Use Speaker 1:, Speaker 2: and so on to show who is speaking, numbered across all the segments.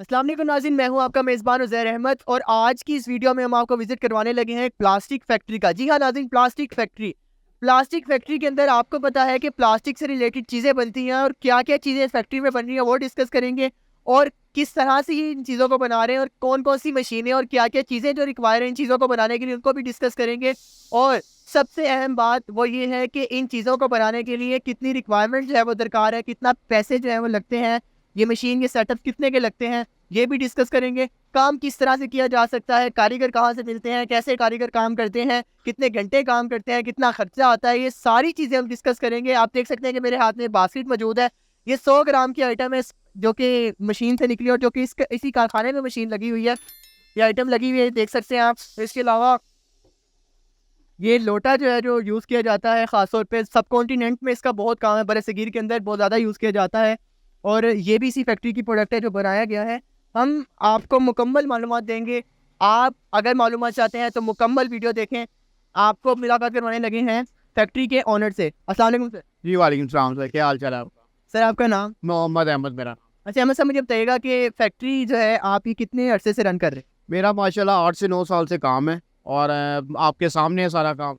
Speaker 1: अस्सलाम वालेकुम नाज़रीन, मैं हूं आपका मेज़बान उज़ैर अहमद और आज की इस वीडियो में हम आपको विज़िट करवाने लगे हैं एक प्लास्टिक फैक्ट्री का। जी हाँ नाज़रीन, प्लास्टिक फैक्ट्री। प्लास्टिक फैक्ट्री के अंदर आपको पता है कि प्लास्टिक से रिलेटेड चीज़ें बनती हैं और क्या-क्या चीज़ें इस फैक्ट्री में बन रही हैं वो डिस्कस करेंगे और किस तरह से ये इन चीज़ों को बना रहे हैं और कौन-कौन सी मशीनें और क्या-क्या चीज़ें जो रिक्वायर हैं इन चीज़ों को बनाने के लिए उनको भी डिस्कस करेंगे। और सबसे अहम बात वो ये है कि इन चीज़ों को बनाने के लिए कितनी रिक्वायरमेंट जो है वो दरकार है, कितना पैसे जो है वो लगते हैं, ये मशीन के सेटअप कितने के लगते हैं, ये भी डिस्कस करेंगे। काम किस तरह से किया जा सकता है, कारीगर कहाँ से मिलते हैं, कैसे कारीगर काम करते हैं, कितने घंटे काम करते हैं, कितना खर्चा आता है, ये सारी चीज़ें हम डिस्कस करेंगे। आप देख सकते हैं कि मेरे हाथ में बास्केट मौजूद है। ये 100 ग्राम की आइटम है जो कि मशीन से निकली और जो कि इसी कारखाने में मशीन लगी हुई है। ये आइटम लगी हुई है, देख सकते हैं आप। इसके अलावा ये लोटा जो है जो यूज़ किया जाता है ख़ास तौर पे सब कॉन्टिनेंट में इसका बहुत काम है, बरसगीर के अंदर बहुत ज़्यादा यूज़ किया जाता है और ये भी इसी फैक्ट्री की प्रोडक्ट है जो बनाया गया है। हम आपको मुकम्मल मालूमात देंगे। आप अगर मालूमात चाहते हैं तो मुकम्मल वीडियो देखें। आपको मुलाकात करवाने लगे हैं फैक्ट्री के ओनर से। अस्सलाम वालेकुम सर।
Speaker 2: जी वालेकुम सलाम सर, क्या हाल चाल है आपका?
Speaker 1: सर आपका नाम?
Speaker 2: मोहम्मद अहमद मेरा।
Speaker 1: अच्छा अहमद साहब, मुझे बताइएगा कि फैक्ट्री जो है आप ये कितने अरसे से रन कर रहे हैं?
Speaker 2: मेरा माशाल्लाह 8 से 9 साल से काम है और आपके सामने है सारा काम।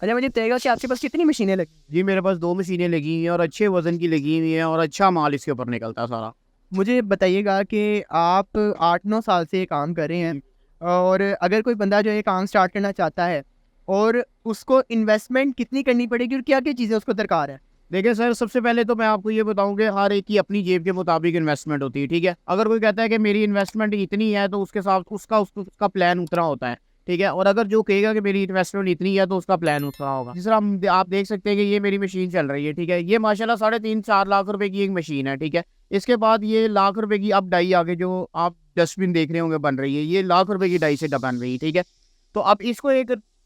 Speaker 1: अच्छा मुझे बताइएगा कि आपके पास कितनी मशीनें लगी?
Speaker 2: जी मेरे पास 2 मशीनें लगी हुई हैं और अच्छे वज़न की लगी हुई हैं और अच्छा माल इसके ऊपर निकलता है सारा।
Speaker 1: मुझे बताइएगा कि आप 8-9 साल से ये काम कर रहे हैं और अगर कोई बंदा जो ये काम स्टार्ट करना चाहता है और उसको इन्वेस्टमेंट कितनी करनी पड़ेगी और क्या-क्या चीज़ें उसको दरकार है?
Speaker 2: देखिए सर, सबसे पहले तो मैं आपको ये बताऊँ कि हर एक की अपनी जेब के मुताबिक इन्वेस्टमेंट होती है, ठीक है? अगर कोई कहता है कि मेरी इन्वेस्टमेंट इतनी है तो उसके साथ उसका प्लान उतना होता है, ठीक है? और अगर जो कहेगा कि मेरी इन्वेस्टमेंट इतनी है तो उसका प्लान उतना होगा। जिस तरह आप देख सकते हैं कि ये मेरी मशीन चल रही है, ठीक है? ये माशाल्लाह 3.5-4 लाख रुपए की एक मशीन है, ठीक है? इसके बाद ये लाख रुपए की अब डाई आगे जो आप डस्टबिन देख रहे होंगे बन रही है, ये लाख रुपए की डाई से बन रही है, ठीक है? तो अब इसको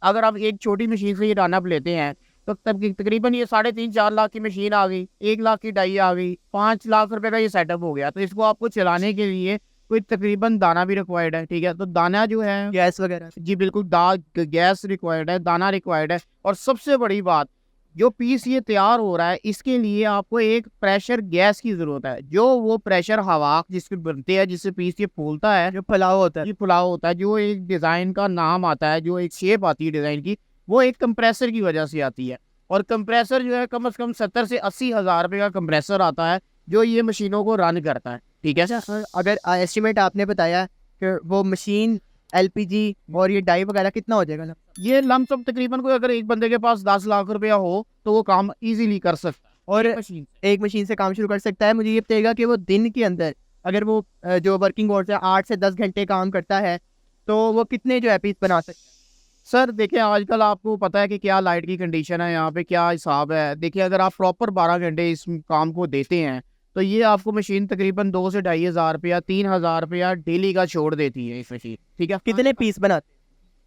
Speaker 2: अगर आप एक छोटी मशीन से ये रन अप लेते हैं तो तब तकरीबन ये 3.5-4 लाख की मशीन आ गई, 1 लाख की डाई आ गई, 5 लाख रुपए का ये सेटअप हो गया। तो इसको आपको चलाने के लिए कोई तकरीबन दाना भी रिक्वायर्ड है, ठीक है? तो दाना जो है
Speaker 1: गैस वगैरह?
Speaker 2: जी बिल्कुल गैस रिक्वायर्ड है, दाना रिक्वायर्ड है और सबसे बड़ी बात, जो पीस ये तैयार हो रहा है इसके लिए आपको एक प्रेशर गैस की ज़रूरत है। जो वो प्रेशर हवा जिससे बनते हैं, जिससे पीस ये फूलता है,
Speaker 1: जो पुलाव होता है।
Speaker 2: ये पुलाव होता है, जो एक डिज़ाइन का नाम आता है, जो एक शेप आती है डिज़ाइन की, वो एक कंप्रेसर की वजह से आती है। और कंप्रेसर जो है कम से कम 70 से 80 हज़ार रुपए का कंप्रेसर आता है, जो ये मशीनों को रन करता है, ठीक है?
Speaker 1: अच्छा अगर एस्टिमेट आपने बताया कि वो मशीन, एलपीजी और ये डाई वगैरह कितना हो जाएगा ना?
Speaker 2: ये लमसम तकरीबन कोई अगर एक बंदे के पास 10 लाख रुपया हो, तो वो काम ईज़िली कर सकता है
Speaker 1: और
Speaker 2: मशीन से।
Speaker 1: एक मशीन से काम शुरू कर सकता है। मुझे ये बताइएगा कि वो दिन के अंदर अगर वो जो वर्किंग आवर्स है 8 से 10 घंटे काम करता है, तो वो कितने जो है पीस बना सकता है?
Speaker 2: सर देखिए, आजकल आपको पता है कि क्या लाइट की कंडीशन है, यहाँ पे क्या हिसाब है। देखिए, अगर आप प्रॉपर 12 घंटे इस काम को देते हैं, तो ये आपको मशीन तकरीबन 2 से ढाई हज़ार रुपया, 3,000 रुपया डेली का छोड़ देती है इस मशीन, ठीक है?
Speaker 1: कितने पीस बनाते हैं?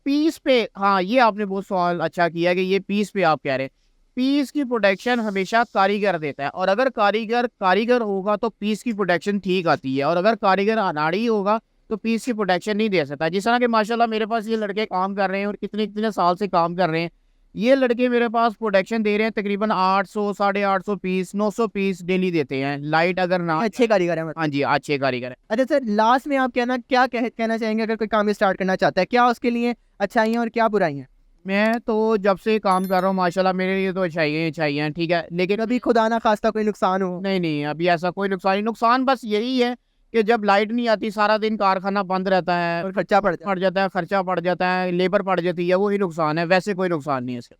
Speaker 2: पीस पे, हाँ, ये आपने बहुत सवाल अच्छा किया कि ये पीस पे आप कह रहे हैं। पीस की प्रोडक्शन हमेशा कारीगर देता है और अगर कारीगर होगा तो पीस की प्रोडक्शन ठीक आती है और अगर कारीगर अनाड़ी होगा तो पीस की प्रोडक्शन नहीं दे सकता। जिस तरह कि माशाल्लाह मेरे पास ये लड़के काम कर रहे हैं और कितने साल से काम कर रहे हैं। ये लड़के मेरे पास प्रोडक्शन दे रहे हैं तकरीबन 800, 850 पीस, 900 पीस डेली देते हैं। लाइट अगर ना,
Speaker 1: अच्छे कारीगर हैं मतलब।
Speaker 2: हाँ जी, अच्छे कारीगर हैं।
Speaker 1: अच्छा सर, लास्ट में आप कहना चाहेंगे अगर कोई काम स्टार्ट करना चाहता है, क्या उसके लिए अच्छाइयाँ और क्या बुराइयाँ?
Speaker 2: मैं तो जब से काम कर रहा हूँ माशाल्लाह मेरे लिए तो अच्छाइयाँ ही अच्छाइयाँ, ठीक है? लेकिन
Speaker 1: कभी खुदा ना खास्ता कोई नुकसान हो?
Speaker 2: नहीं, अभी ऐसा कोई नुकसान नहीं। नुकसान बस यही है कि जब लाइट नहीं आती, सारा दिन कारखाना बंद रहता है,
Speaker 1: और खर्चा पड़ जाए?
Speaker 2: खर्चा पड़ जाता है, लेबर पड़ जाती है, वही नुकसान है, वैसे कोई नुकसान नहीं है इसका।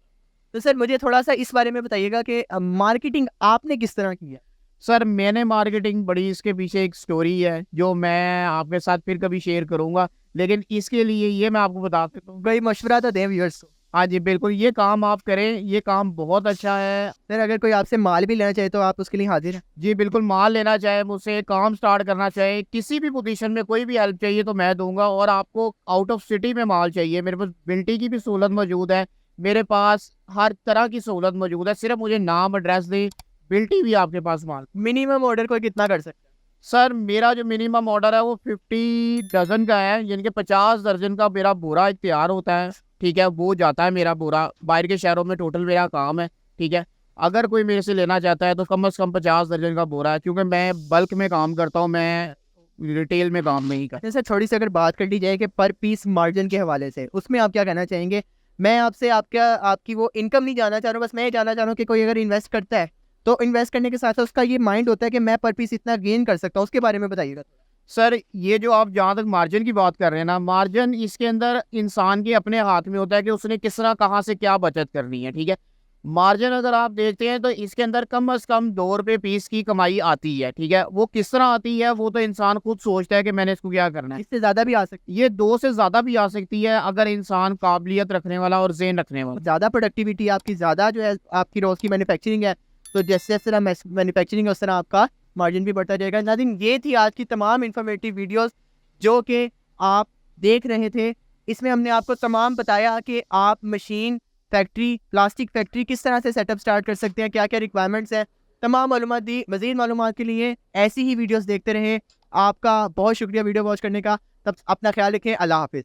Speaker 1: तो सर मुझे थोड़ा सा इस बारे में बताइएगा कि मार्केटिंग आपने किस तरह की है?
Speaker 2: सर मैंने मार्केटिंग बड़ी, इसके पीछे एक स्टोरी है जो मैं आपके साथ फिर कभी शेयर करूँगा, लेकिन इसके लिए ये मैं आपको बता देता हूँ।
Speaker 1: कोई मशवरा तो दें व्यूअर्स को।
Speaker 2: हाँ जी, बिल्कुल, ये काम आप करें, ये काम बहुत अच्छा है।
Speaker 1: सर अगर कोई आपसे माल भी लेना चाहे तो आप उसके लिए हाजिर हैं?
Speaker 2: जी बिल्कुल, माल लेना चाहे मुझसे, काम स्टार्ट करना चाहे, किसी भी पोजीशन में कोई भी हेल्प चाहिए तो मैं दूंगा। और आपको आउट ऑफ सिटी में माल चाहिए, मेरे पास बिल्टी की भी सहूलत मौजूद है, मेरे पास हर तरह की सहूलत मौजूद है। सिर्फ मुझे नाम एड्रेस दें, बिल्टी भी आपके पास माल।
Speaker 1: मिनिमम ऑर्डर कोई कितना कर सकता है?
Speaker 2: सर मेरा जो मिनिमम ऑर्डर है वो 50 डजन का है, यानी कि 50 दर्जन का मेरा बोरा तैयार होता है, ठीक है? वो जाता है मेरा बोरा बाहर के शहरों में, टोटल मेरा काम है, ठीक है? अगर कोई मेरे से लेना चाहता है तो कम से कम 50 दर्जन का बोरा है, क्योंकि मैं बल्क में काम करता हूँ। मैं रिटेल में काम नहीं कर।
Speaker 1: सर थोड़ी सी अगर बात कर ली जाए कि पर पीस मार्जिन के हवाले से, उसमें आप क्या कहना चाहेंगे? मैं आपसे आपकी वो इनकम नहीं जानना चाह रहा हूँ, बस मैं ये जानना चाह रहा हूँ कि कोई अगर इन्वेस्ट करता है तो इन्वेस्ट करने के साथ साथ उसका ये माइंड होता है कि मैं पर पीस इतना गेन कर सकता हूँ, उसके बारे में बताइएगा।
Speaker 2: सर ये जो आप जहाँ तक मार्जिन की बात कर रहे हैं ना, मार्जिन इसके अंदर इंसान के अपने हाथ में होता है कि उसने किस तरह कहाँ से क्या बचत करनी है, ठीक है। मार्जिन अगर आप देखते हैं तो इसके अंदर कम से कम 2 रुपये पीस की कमाई आती है, ठीक है। वो किस तरह आती है वो तो इंसान खुद सोचता है कि मैंने इसको क्या करना है।
Speaker 1: इससे ज़्यादा भी आ सकती
Speaker 2: ये 2 से ज़्यादा भी आ सकती है अगर इंसान काबिलियत रखने वाला और ज़हन रखने वाला।
Speaker 1: है, ज़्यादा प्रोडक्टिविटी आपकी, ज़्यादा जो है आपकी रोज़ की मैन्युफैक्चरिंग है, तो जैसे जैसे तरह मैन्युफैक्चरिंग है उस तरह आपका मार्जिन भी बढ़ता जाएगा। नाज़रीन ये थी आज की तमाम इन्फॉर्मेटिव वीडियोस जो कि आप देख रहे थे। इसमें हमने आपको तमाम बताया कि आप मशीन फैक्ट्री, प्लास्टिक फैक्ट्री किस तरह से सेटअप स्टार्ट कर सकते हैं, क्या क्या रिक्वायरमेंट्स हैं, तमाम मालूमात दी। मज़ीद मालूमात के लिए ऐसी ही वीडियोस देखते रहें। आपका बहुत शुक्रिया वीडियो वॉच करने का। तब अपना ख्याल रखें। अल्लाह हाफिज़।